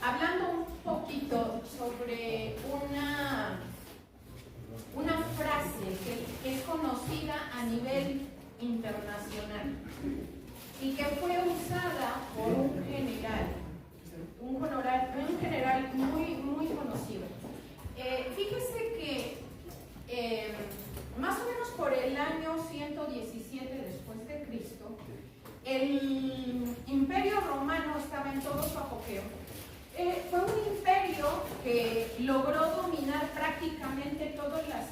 hablando un poquito sobre una frase que es conocida a nivel internacional y que fue usada por un general muy conocido. Fíjese que más o menos por el año 117 después de Cristo, el Imperio Romano estaba en todo su apogeo. Fue un imperio que logró dominar prácticamente todas las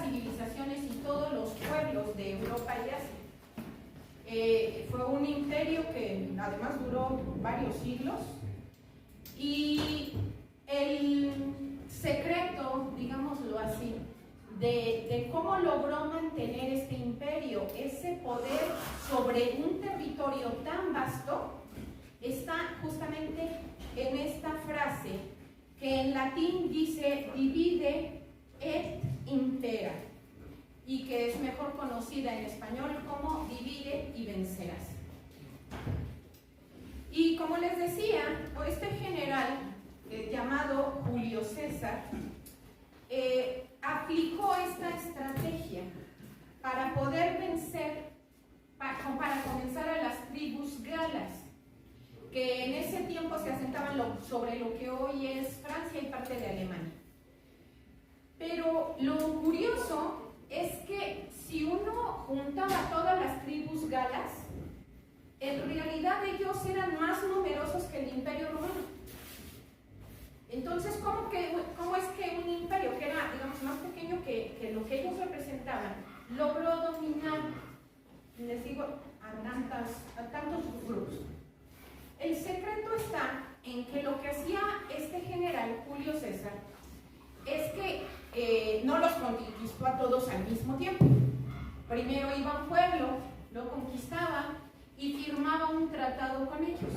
civilizaciones y todos los pueblos de Europa y Asia. Fue un imperio que además duró varios siglos, y el secreto, digámoslo así, de cómo logró mantener este imperio, ese poder sobre un territorio tan vasto, está justamente en esta frase que en latín dice divide et impera, y que es mejor conocida en español como divide y vencerás. Y como les decía, este general llamado Julio César aplicó esta estrategia para poder vencer, para comenzar a las tribus galas, que en ese tiempo se asentaban sobre lo que hoy es Francia y parte de Alemania. Pero lo curioso es que si uno juntaba todas las tribus galas, en realidad ellos eran más numerosos que el Imperio Romano. Entonces, ¿cómo es que un imperio que era, digamos, más pequeño que lo que ellos representaban, logró dominar, les digo, a tantos grupos? El secreto está en que lo que hacía este general Julio César es que no los conquistó a todos al mismo tiempo. Primero iba a un pueblo, lo conquistaba y firmaba un tratado con ellos,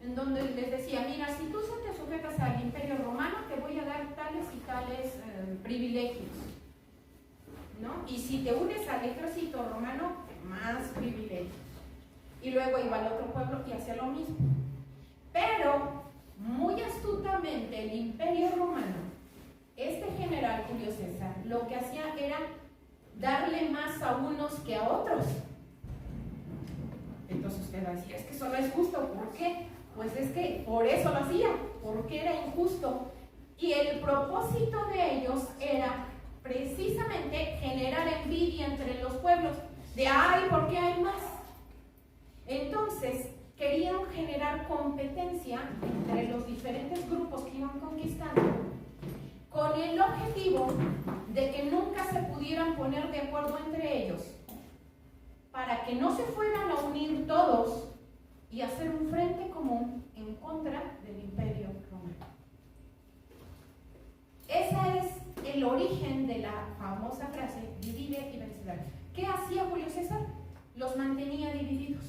en donde les decía: mira, si tú te sujetas al Imperio Romano, te voy a dar tales y tales privilegios, ¿no? Y si te unes al ejército romano, más privilegios. Y luego iba al otro pueblo y hacía lo mismo. Pero, muy astutamente, el Imperio Romano, este general Julio César, lo que hacía era darle más a unos que a otros. Entonces usted va a decir: es que eso no es justo. ¿Por qué? Pues es que por eso lo hacía, porque era injusto. Y el propósito de ellos era precisamente generar envidia entre los pueblos, de ¡ay, por qué hay más! Entonces querían generar competencia entre los diferentes grupos que iban conquistando, con el objetivo de que nunca se pudieran poner de acuerdo entre ellos, para que no se fueran a unir todos y hacer un frente común en contra del Imperio Romano. Ese es el origen de la famosa frase divide y vencerás. ¿Qué hacía Julio César? Los mantenía divididos.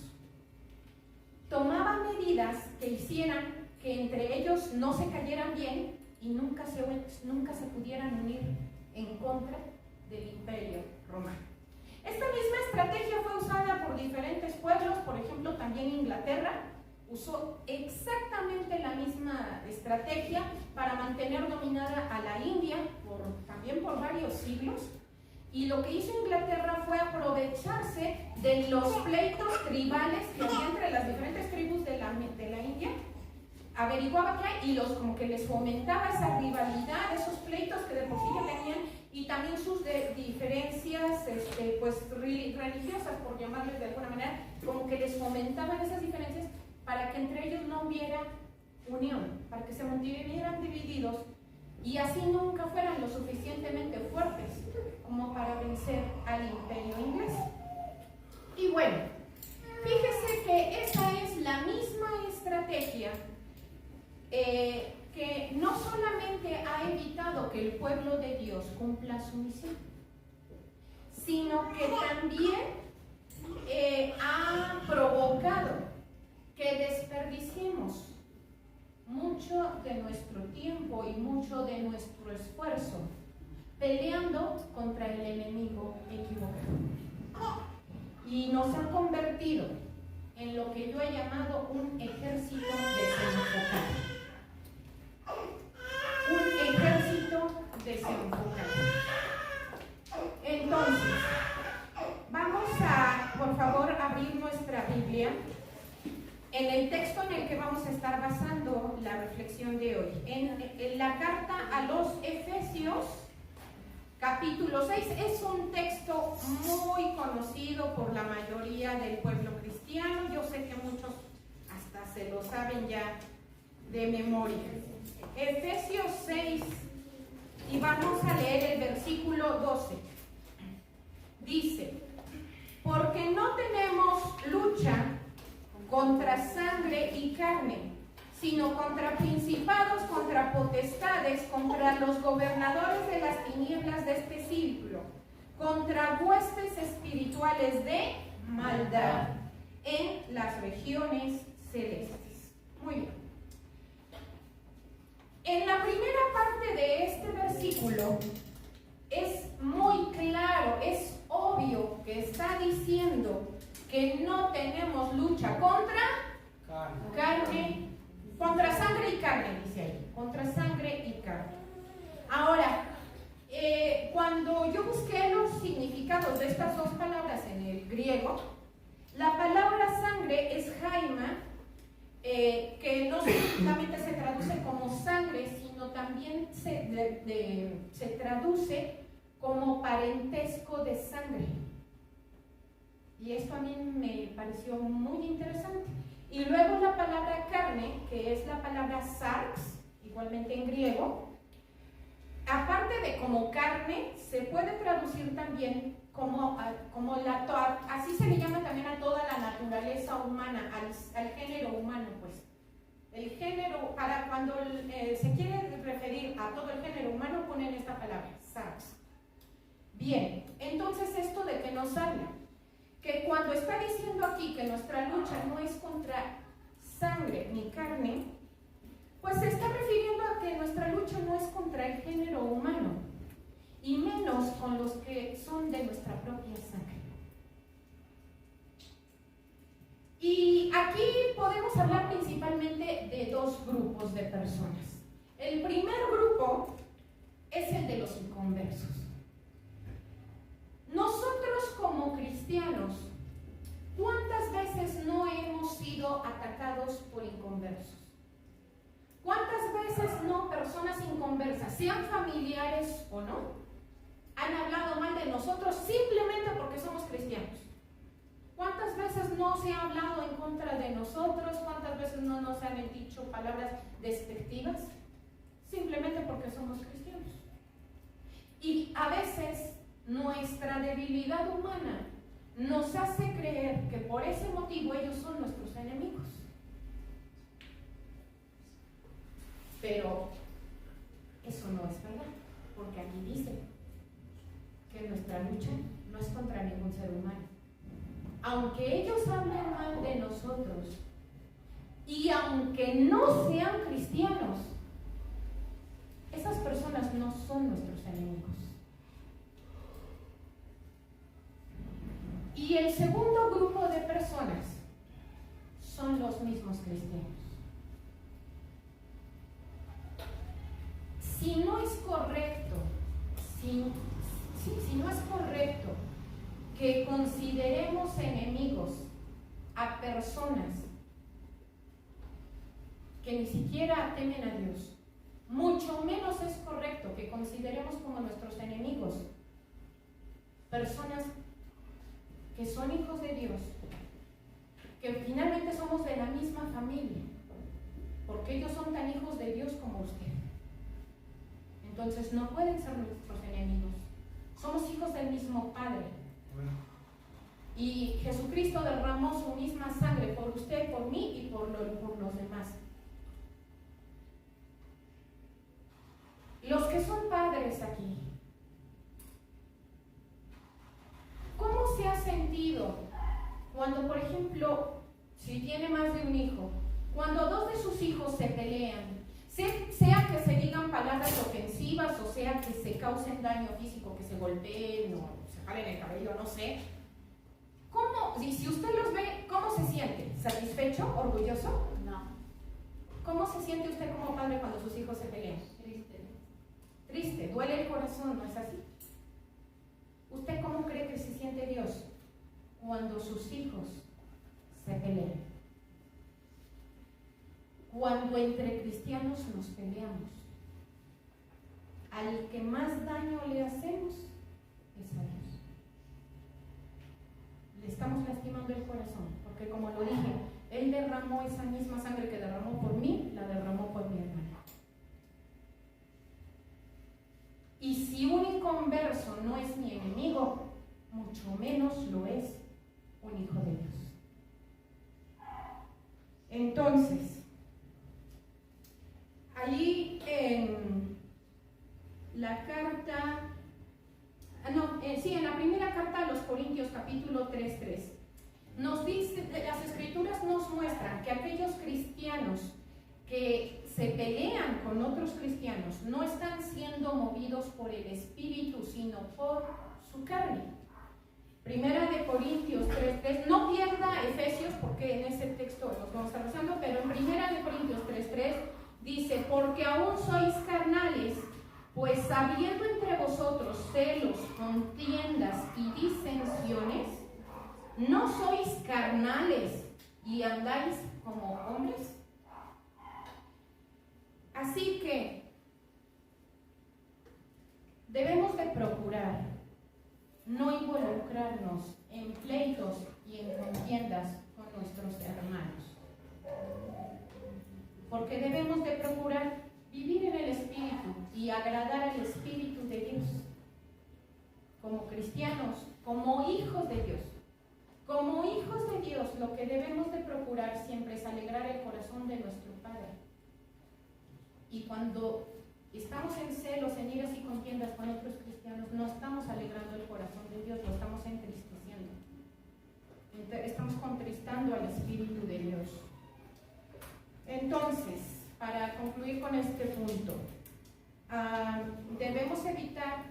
Tomaba medidas que hicieran que entre ellos no se cayeran bien y nunca se pudieran unir en contra del Imperio Romano. Esta misma estrategia fue usada por diferentes pueblos. Por ejemplo, también Inglaterra usó exactamente la misma estrategia para mantener dominada a la India también por varios siglos. Y lo que hizo Inglaterra fue aprovecharse de los pleitos tribales que había entre las diferentes tribus de la India. Averiguaba qué hay y como que les fomentaba esa rivalidad, esos pleitos que de por sí ya tenían, y también sus diferencias pues religiosas, por llamarles de alguna manera, como que les fomentaban esas diferencias para que entre ellos no hubiera unión, para que se mantuvieran divididos y así nunca fueran lo suficientemente fuertes como para vencer al Imperio inglés. Y bueno, fíjese que esa es la misma estrategia que no solamente ha evitado que el pueblo de Dios cumpla su misión, sino que también ha provocado que desperdiciemos mucho de nuestro tiempo y mucho de nuestro esfuerzo peleando contra el enemigo equivocado. Y nos ha convertido en lo que yo he llamado un ejército desenfocado. se enfocan. Entonces, vamos a, por favor, abrir nuestra Biblia en el texto en el que vamos a estar basando la reflexión de hoy. En la carta a los Efesios, capítulo 6, es un texto muy conocido por la mayoría del pueblo cristiano. Yo sé que muchos hasta se lo saben ya de memoria. Efesios 6, y vamos a leer el versículo 12. Dice: porque no tenemos lucha contra sangre y carne, sino contra principados, contra potestades, contra los gobernadores de las tinieblas de este siglo, contra huestes espirituales de maldad en las regiones celestes. Muy bien. En la primera parte de este versículo es muy claro, es obvio que está diciendo que no tenemos lucha contra carne, contra sangre y carne, dice ahí, contra sangre y carne. Ahora, cuando yo busqué los significados de estas dos palabras en el griego, la palabra sangre es jaima, que no solamente se traduce como sangre, sino también se traduce como parentesco de sangre. Y esto a mí me pareció muy interesante. Y luego la palabra carne, que es la palabra sarx, igualmente en griego, aparte de como carne, se puede traducir también como así se le llama también a toda la naturaleza humana, al género humano, pues. El género, para cuando se quiere referir a todo el género humano, ponen esta palabra, sarx. Bien, entonces esto de que nos habla, que cuando está diciendo aquí que nuestra lucha no es contra sangre ni carne, pues se está refiriendo a que nuestra lucha no es contra el género humano, y menos con los que son de nuestra propia sangre. Y aquí podemos hablar principalmente de dos grupos de personas. El primer grupo es el de los inconversos. Nosotros como cristianos, ¿cuántas veces no hemos sido atacados por inconversos? ¿Cuántas veces no personas inconversas, sean familiares o no, han hablado mal de nosotros simplemente porque somos cristianos? ¿Cuántas veces no se ha hablado en contra de nosotros? ¿Cuántas veces no nos han dicho palabras despectivas? Simplemente porque somos cristianos. Y a veces nuestra debilidad humana nos hace creer que por ese motivo ellos son nuestros enemigos. Pero eso no es verdad, porque aquí dice que nuestra lucha no es contra ningún ser humano. Aunque ellos hablen mal de nosotros y aunque no sean cristianos, esas personas no son nuestros enemigos. Y el segundo grupo de personas son los mismos cristianos. Si no es correcto, si no es correcto que consideremos enemigos a personas que ni siquiera temen a Dios, mucho menos es correcto que consideremos como nuestros enemigos personas que son hijos de Dios, que finalmente somos de la misma familia, porque ellos son tan hijos de Dios como usted. Entonces no pueden ser nuestros enemigos. Somos hijos del mismo Padre. Y Jesucristo derramó su misma sangre por usted, por mí y por los demás. Los que son padres aquí, ¿cómo se ha sentido cuando, por ejemplo, si tiene más de un hijo, cuando dos de sus hijos se pelean, sea que se digan palabras ofensivas o sea que se causen daño físico, que se golpeen o se jalen el cabello, no sé? ¿Cómo, y si usted los ve, cómo se siente? ¿Satisfecho? ¿Orgulloso? No. ¿Cómo se siente usted como padre cuando sus hijos se pelean? Triste. triste, duele el corazón, ¿no es así? ¿Usted cómo cree que se siente Dios cuando sus hijos se pelean? Cuando entre cristianos nos peleamos, al que más daño le hacemos es a Dios. Le estamos lastimando el corazón, porque como lo dije, Él derramó esa misma sangre que derramó por mí, la derramó por mi hermano. Y si un inconverso no es mi enemigo, mucho menos lo es un hijo de Dios. Entonces, allí en la carta, en la primera carta a los Corintios, capítulo 3:3, nos dice, las escrituras nos muestran que aquellos cristianos que se pelean con otros cristianos no están siendo movidos por el Espíritu, sino por su carne. Primera de Corintios 3:3, no pierda Efesios porque en ese texto los vamos a estar usando, pero en Primera de Corintios 3:3 dice, porque aún sois carnales, pues habiendo entre vosotros celos, contiendas y disensiones, ¿no sois carnales y andáis como hombres? Así que debemos de procurar no involucrarnos en pleitos y en contiendas con nuestros hermanos, porque debemos de procurar vivir en el Espíritu y agradar al Espíritu de Dios. Como cristianos, como hijos de Dios. Como hijos de Dios, lo que debemos de procurar siempre es alegrar el corazón de nuestro Padre. Y cuando estamos en celos, en iras y contiendas con otros cristianos, no estamos alegrando el corazón de Dios, lo estamos entristeciendo. Estamos contristando al Espíritu de Dios. Entonces, para concluir con este punto, debemos evitar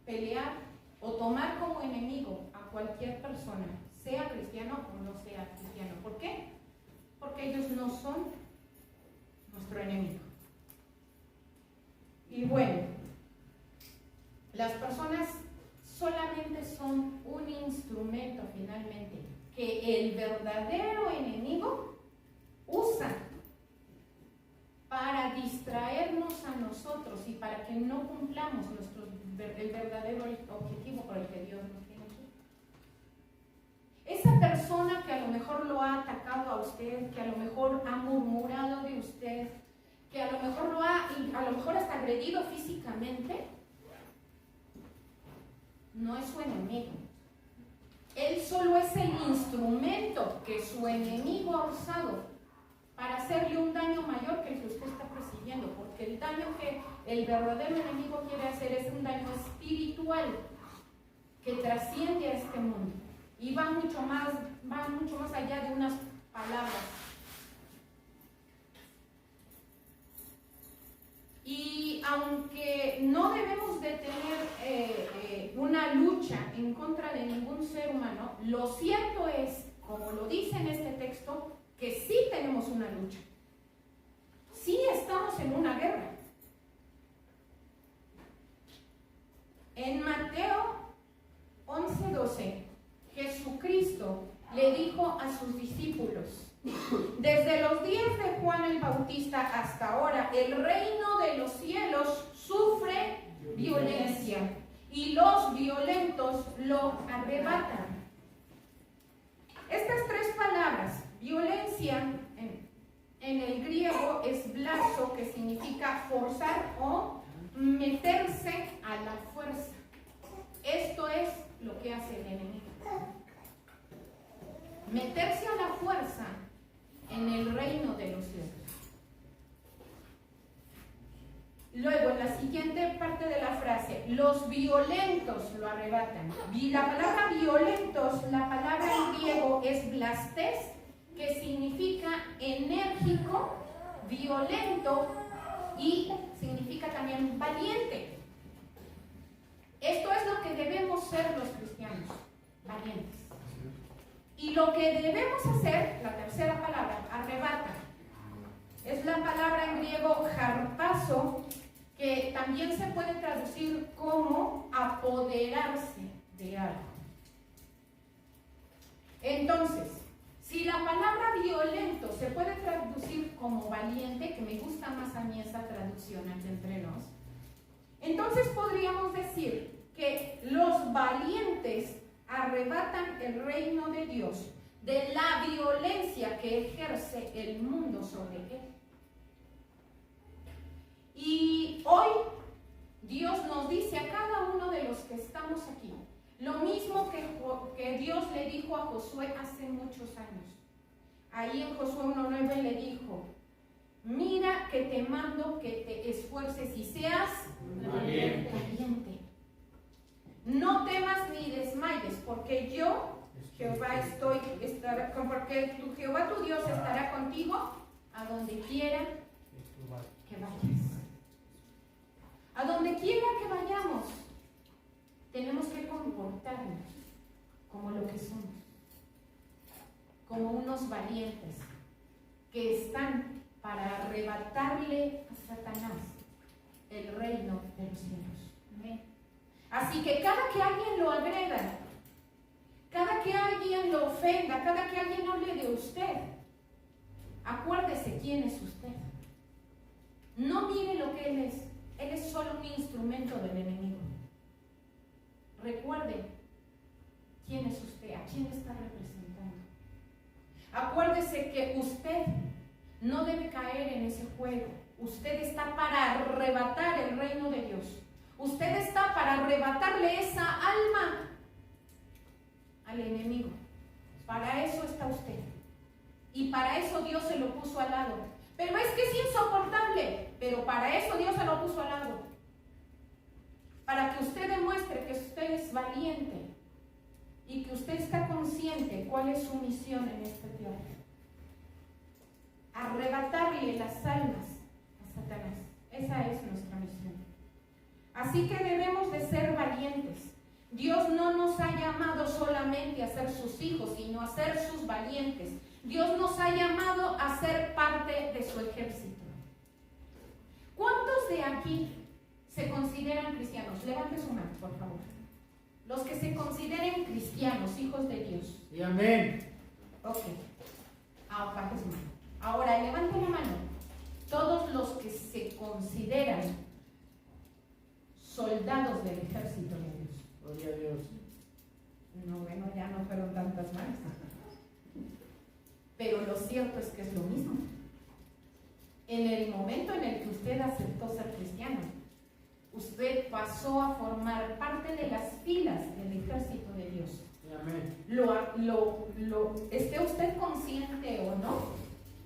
pelear o tomar como enemigo a cualquier persona, sea cristiano o no sea cristiano. ¿Por qué? Porque ellos no son nuestro enemigo. Y bueno, las personas solamente son un instrumento finalmente que el verdadero enemigo usa para distraernos a nosotros y para que no cumplamos el verdadero objetivo por el que Dios nos tiene aquí. Esa persona que a lo mejor lo ha atacado a usted, que a lo mejor ha murmurado de usted, que a lo mejor hasta agredido físicamente, no es su enemigo. Él solo es el instrumento que su enemigo ha usado para hacerle un daño mayor que el que usted está persiguiendo, porque el daño que el verdadero enemigo quiere hacer es un daño espiritual que trasciende a este mundo y va mucho más allá de unas palabras. Y aunque no debemos de tener una lucha en contra de ningún ser humano, lo cierto es, como lo dice en este texto, que sí tenemos una lucha. Sí estamos en una guerra. En Mateo 11:12, Jesucristo le dijo a sus discípulos: desde los días de Juan el Bautista hasta ahora, el reino de los cielos sufre violencia y los violentos lo arrebatan. Estas tres palabras, violencia, en el griego es blaso, que significa forzar o meterse a la fuerza. Esto es lo que hace el enemigo. Meterse a la fuerza en el reino de los cielos. Luego, en la siguiente parte de la frase, los violentos lo arrebatan. La palabra violentos, la palabra en griego es blastés, que significa enérgico, violento y significa también valiente. Esto es lo que debemos ser los cristianos, valientes. Y lo que debemos hacer, la tercera palabra, arrebata, es la palabra en griego harpazo, que también se puede traducir como apoderarse de algo. Entonces, si la palabra violento se puede traducir como valiente, que me gusta más a mí esa traducción aquí entre nos, entonces podríamos decir que los valientes arrebatan el reino de Dios de la violencia que ejerce el mundo sobre él. Y hoy Dios nos dice a cada uno de los que estamos aquí, lo mismo que Dios le dijo a Josué hace muchos años. Ahí en Josué 1:9 le dijo: mira que te mando que te esfuerces y seas valiente. No temas ni desmayes, porque yo, Jehová, porque Jehová tu Dios estará contigo a donde quiera que vayas. A donde quiera que vayamos, tenemos que comportarnos como lo que somos, como unos valientes que están para arrebatarle a Satanás el reino de los cielos. Amén. Así que cada que alguien lo agreda, cada que alguien lo ofenda, cada que alguien hable de usted, acuérdese quién es usted. No mire lo que él es. Él es solo un instrumento del enemigo. Recuerde quién es usted, a quién está representando. Acuérdese que usted no debe caer en ese juego. Usted está para arrebatar el reino de Dios. Usted está para arrebatarle esa alma al enemigo. Para eso está usted. Y para eso Dios se lo puso al lado. Pero es que es insoportable. Pero para eso Dios se lo puso al lado. Para que usted demuestre que usted es valiente y que usted está consciente cuál es su misión en este tierra. Arrebatarle las almas a Satanás. Esa es nuestra misión. Así que debemos de ser valientes. Dios no nos ha llamado solamente a ser sus hijos, sino a ser sus valientes. Dios nos ha llamado a ser parte de su ejército. ¿Cuántos de aquí se consideran cristianos? Levante su mano, por favor. Los que se consideren cristianos, hijos de Dios. Y amén. Ok. Baje su mano. Ahora, levante la mano. Todos los que se consideran soldados del ejército de Dios. Gloria a Dios. No, bueno, ya no fueron tantas manos. Pero lo cierto es que es lo mismo. En el momento en el que usted aceptó ser cristiano, usted pasó a formar parte de las filas del ejército de Dios. Amén. Esté usted consciente o no,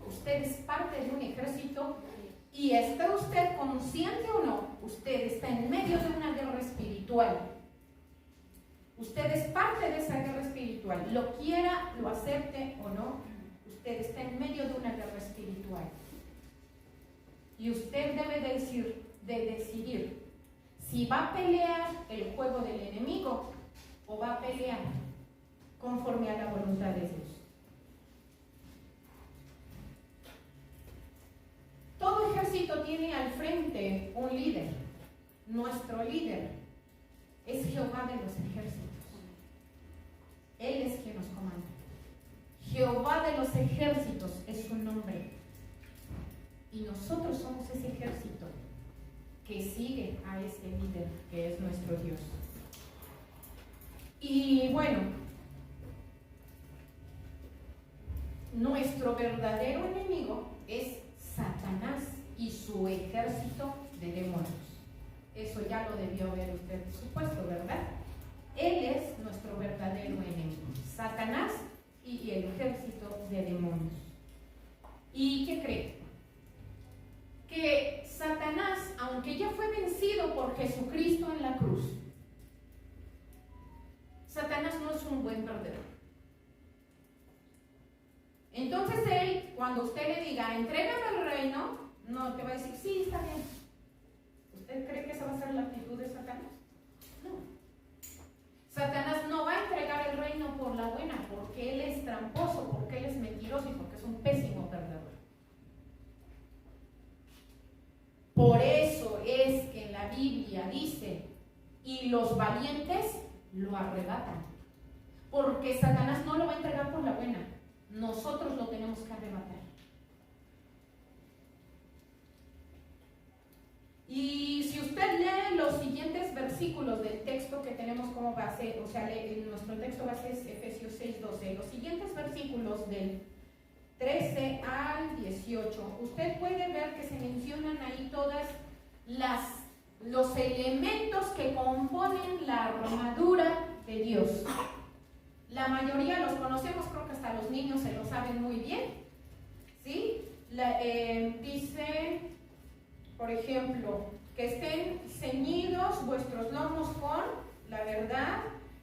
usted es parte de un ejército, y esté usted consciente o no, usted está en medio de una guerra espiritual. Usted es parte de esa guerra espiritual, lo quiera, lo acepte o no, usted está en medio de una guerra espiritual. Y usted debe decidir si va a pelear el juego del enemigo o va a pelear conforme a la voluntad de Dios. Todo ejército tiene al frente un líder. Nuestro líder es Jehová de los ejércitos. Él es quien nos comanda. Jehová de los ejércitos es su nombre. Y nosotros somos ese ejército que sigue a ese líder que es nuestro Dios. Y bueno, nuestro verdadero enemigo es Satanás y su ejército de demonios. Eso ya lo debió haber usted supuesto, ¿verdad? Él es nuestro verdadero enemigo, Satanás y el ejército de demonios. ¿Y qué cree? Que Satanás, aunque ya fue vencido por Jesucristo en la cruz, Satanás no es un buen perdedor. Entonces él, cuando usted le diga, entrégame el reino, no te va a decir, sí, está bien. ¿Usted cree que esa va a ser la actitud de Satanás? No. Satanás no va a entregar el reino por la buena, porque él es tramposo, porque él es mentiroso y porque es un pésimo perdedor. Por eso es Biblia dice, y los valientes lo arrebatan. Porque Satanás no lo va a entregar por la buena. Nosotros lo tenemos que arrebatar. Y si usted lee los siguientes versículos del texto que tenemos como base, o sea, nuestro texto base es Efesios 6:12, los siguientes versículos del 13 al 18, usted puede ver que se mencionan ahí todas los elementos que componen la armadura de Dios. La mayoría los conocemos, creo que hasta los niños se lo saben muy bien, ¿sí? Dice, por ejemplo, que estén ceñidos vuestros lomos con la verdad,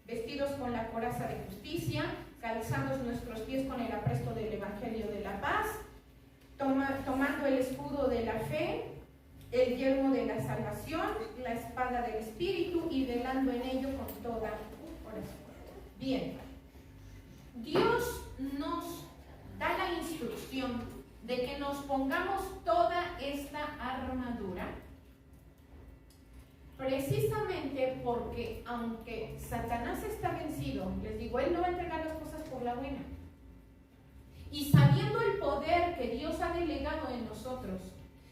vestidos con la coraza de justicia, calzados nuestros pies con el apresto del Evangelio de la paz, tomando el escudo de la fe, el yelmo de la salvación, la espada del Espíritu y velando en ello con toda oración. Bien, Dios nos da la instrucción de que nos pongamos toda esta armadura, precisamente porque aunque Satanás está vencido, les digo, él no va a entregar las cosas por la buena. Y sabiendo el poder que Dios ha delegado en nosotros,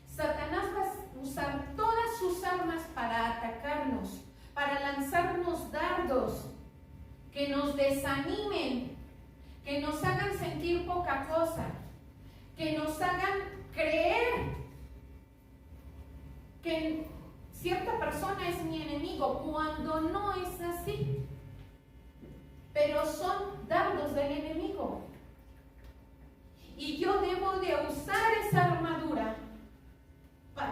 Satanás va a usar todas sus armas para atacarnos, para lanzarnos dardos que nos desanimen, que nos hagan sentir poca cosa, que nos hagan creer que cierta persona es mi enemigo, cuando no es así. Pero son dardos del enemigo. Y yo debo de usar esa armadura,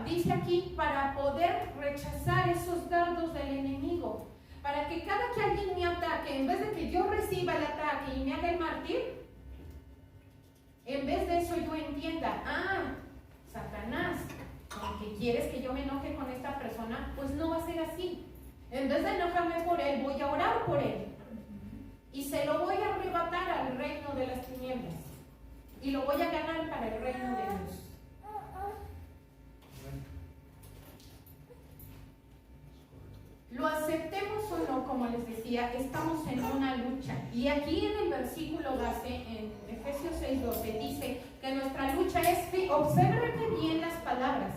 dice aquí, para poder rechazar esos dardos del enemigo. Para que cada que alguien me ataque, en vez de que yo reciba el ataque y me haga el mártir, en vez de eso yo entienda, Satanás, aunque quieres que yo me enoje con esta persona, pues no va a ser así. En vez de enojarme por él, voy a orar por él. Y se lo voy a arrebatar al reino de las tinieblas. Y lo voy a ganar para el reino de Dios. Lo aceptemos o no, como les decía, estamos en una lucha. Y aquí en el versículo base, en Efesios 6:12, dice que nuestra lucha es, obsérvenme bien las palabras,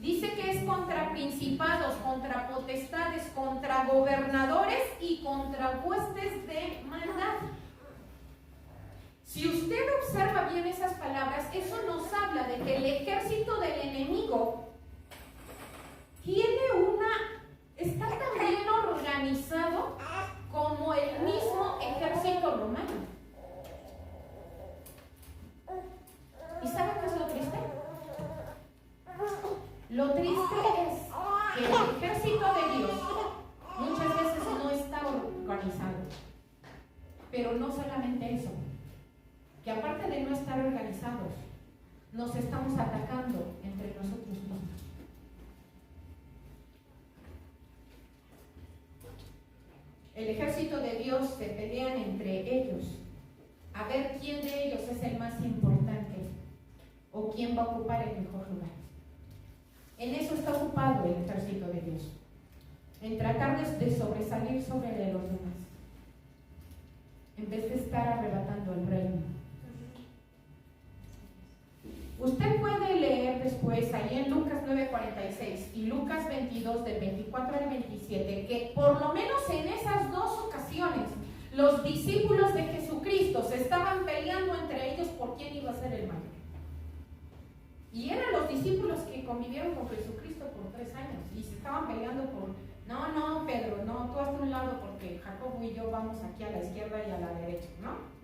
dice que es contra principados, contra potestades, contra gobernadores y contra huestes de maldad. Si usted observa bien esas palabras, eso nos habla de que el ejército del enemigo está tan bien organizado como el mismo ejército romano. ¿Y sabe qué es lo triste? Lo triste es que el ejército de Dios muchas veces no está organizado. Pero no solamente eso, que aparte de no estar organizados, nos estamos atacando entre nosotros mismos. El ejército de Dios se pelean entre ellos a ver quién de ellos es el más importante o quién va a ocupar el mejor lugar. En eso está ocupado el ejército de Dios, en tratar de sobresalir sobre de los demás, en vez de estar arrebatando el reino. Usted puede leer después ahí en Lucas 9:46 y Lucas 22 del 24 al 27 que por lo menos en esas dos ocasiones los discípulos de Jesucristo se estaban peleando entre ellos por quién iba a ser el mayor. Y eran los discípulos que convivieron con Jesucristo por 3 años y se estaban peleando por, no, Pedro, no, tú hazte un lado porque Jacobo y yo vamos aquí a la izquierda y a la derecha, ¿no?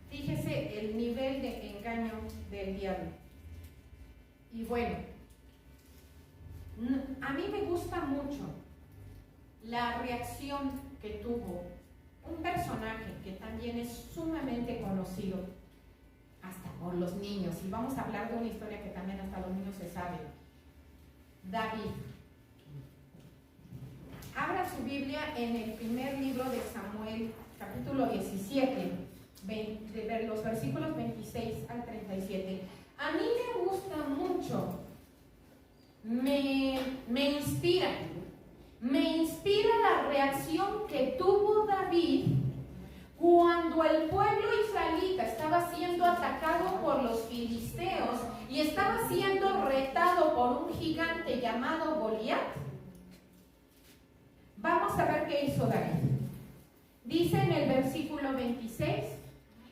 Fíjese el nivel de engaño del diablo. Y bueno, a mí me gusta mucho la reacción que tuvo un personaje que también es sumamente conocido hasta por los niños, y vamos a hablar de una historia que también hasta los niños se sabe. David. Abra su Biblia en el primer libro de Samuel, capítulo 17, de los versículos 26 al 37. a mí me gusta mucho, me inspira la reacción que tuvo David cuando el pueblo israelita estaba siendo atacado por los filisteos y estaba siendo retado por un gigante llamado Goliat. Vamos a ver qué hizo David. Dice en el versículo 26: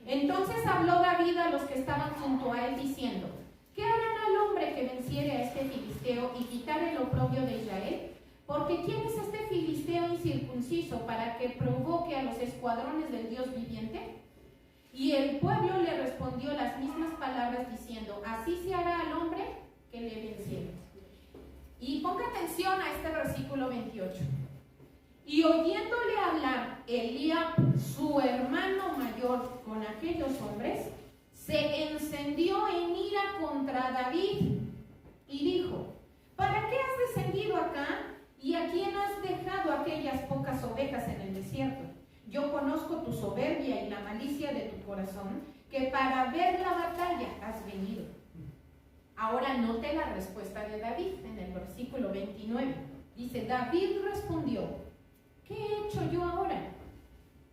entonces habló David a los que estaban junto a él diciendo: ¿qué harán al hombre que venciere a este filisteo y quitare el oprobio de Israel? Porque ¿quién es este filisteo incircunciso para que provoque a los escuadrones del Dios viviente? Y el pueblo le respondió las mismas palabras diciendo: así se hará al hombre que le venciere. Y ponga atención a este versículo 28. Y oyéndole hablar Eliab, su hermano mayor, con aquellos hombres, se encendió en ira contra David y dijo: ¿para qué has descendido acá? ¿Y a quién has dejado aquellas pocas ovejas en el desierto? Yo conozco tu soberbia y la malicia de tu corazón, que para ver la batalla has venido. Ahora note la respuesta de David en el versículo 29. Dice: David respondió: ¿qué he hecho yo ahora?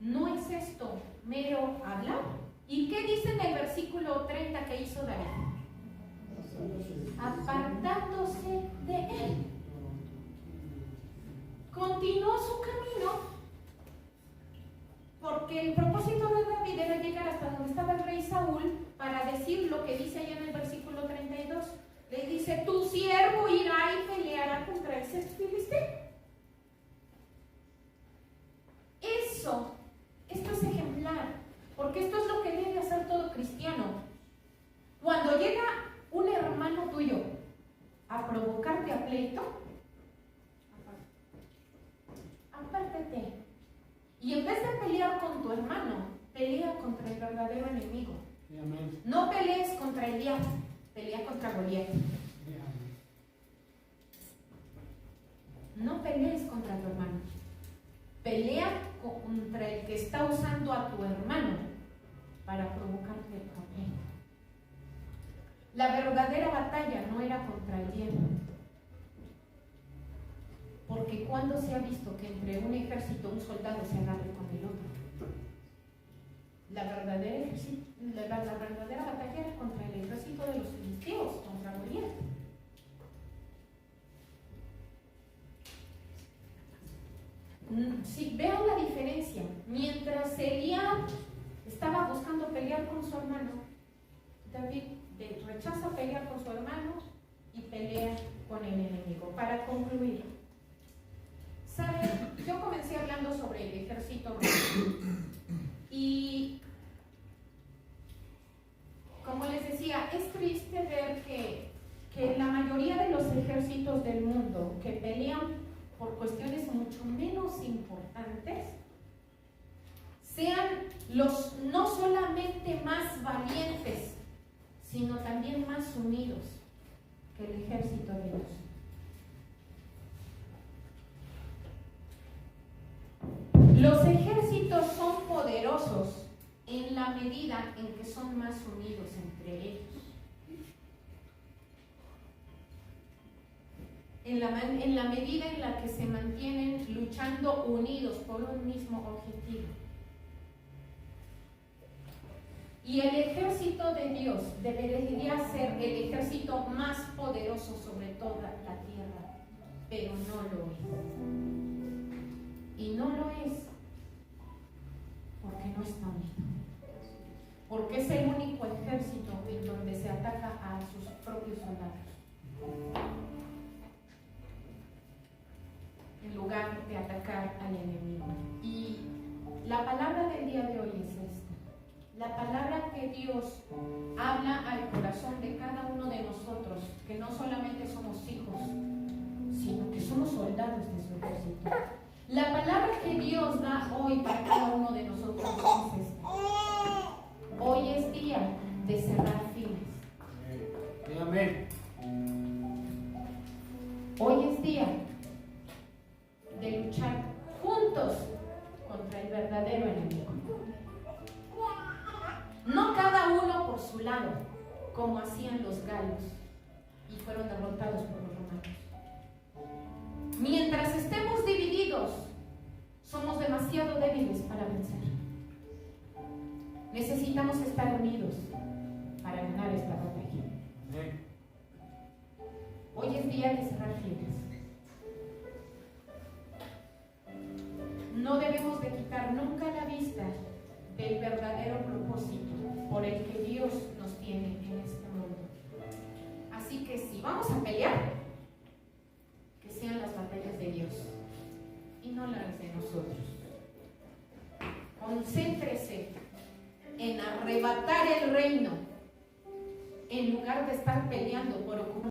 ¿No es esto mero hablar? ¿Y qué dice en el versículo 30 que hizo David? Apartándose de él, continuó su camino, porque el propósito de David era llegar hasta donde estaba el rey Saúl para decir lo que dice allá en el versículo 32. Le dice: tu siervo irá y peleará contra ese filisteo. Esto es ejemplar, porque esto es lo que debe hacer todo cristiano. Cuando llega un hermano tuyo a provocarte a pleito, apártate. Y en vez de pelear con tu hermano, pelea contra el verdadero enemigo. No pelees contra el diablo, pelea contra Goliat. No pelees contra tu hermano, pelea contra el que está usando a tu hermano para provocarte el problema. La verdadera batalla no era contra el diablo, porque cuando se ha visto que entre un ejército un soldado se agarre con el otro. La verdadera batalla era contra el ejército de los filisteos, contra Goliat. Sí, vean la diferencia. Mientras Eliab estaba buscando pelear con su hermano, David rechaza pelear con su hermano y pelea con el enemigo. Para concluir, ¿saben? Yo comencé hablando sobre el ejército romano y, como les decía, es triste ver que la mayoría de los ejércitos del mundo que pelean por cuestiones mucho menos importantes sean los no solamente más valientes, sino también más unidos que el ejército de Dios. Los ejércitos son poderosos en la medida en que son más unidos entre ellos. En la medida en la que se mantienen luchando unidos por un mismo objetivo. Y el ejército de Dios debería ser el ejército más poderoso sobre toda la tierra, pero no lo es. Y no lo es porque no está unido. Porque es el único ejército en donde se ataca a sus propios soldados, en lugar de atacar al enemigo. Y la palabra del día de hoy es esta. La palabra que Dios habla al corazón de cada uno de nosotros, que no solamente somos hijos, sino que somos soldados de su ejército. La palabra que Dios da hoy para cada uno de nosotros es esta. Hoy es día de cerrar filas. Amén. Hoy es día de luchar juntos contra el verdadero enemigo. No cada uno por su lado, como hacían los galos y fueron derrotados por los romanos. Mientras estemos divididos, somos demasiado débiles para vencer. Necesitamos estar unidos para ganar esta batalla. Hoy es día de cerrar filas. No debemos de quitar nunca la vista del verdadero propósito por el que Dios nos tiene en este mundo. Así que si vamos a pelear, que sean las batallas de Dios y no las de nosotros. Concéntrese en arrebatar el reino en lugar de estar peleando por ocupar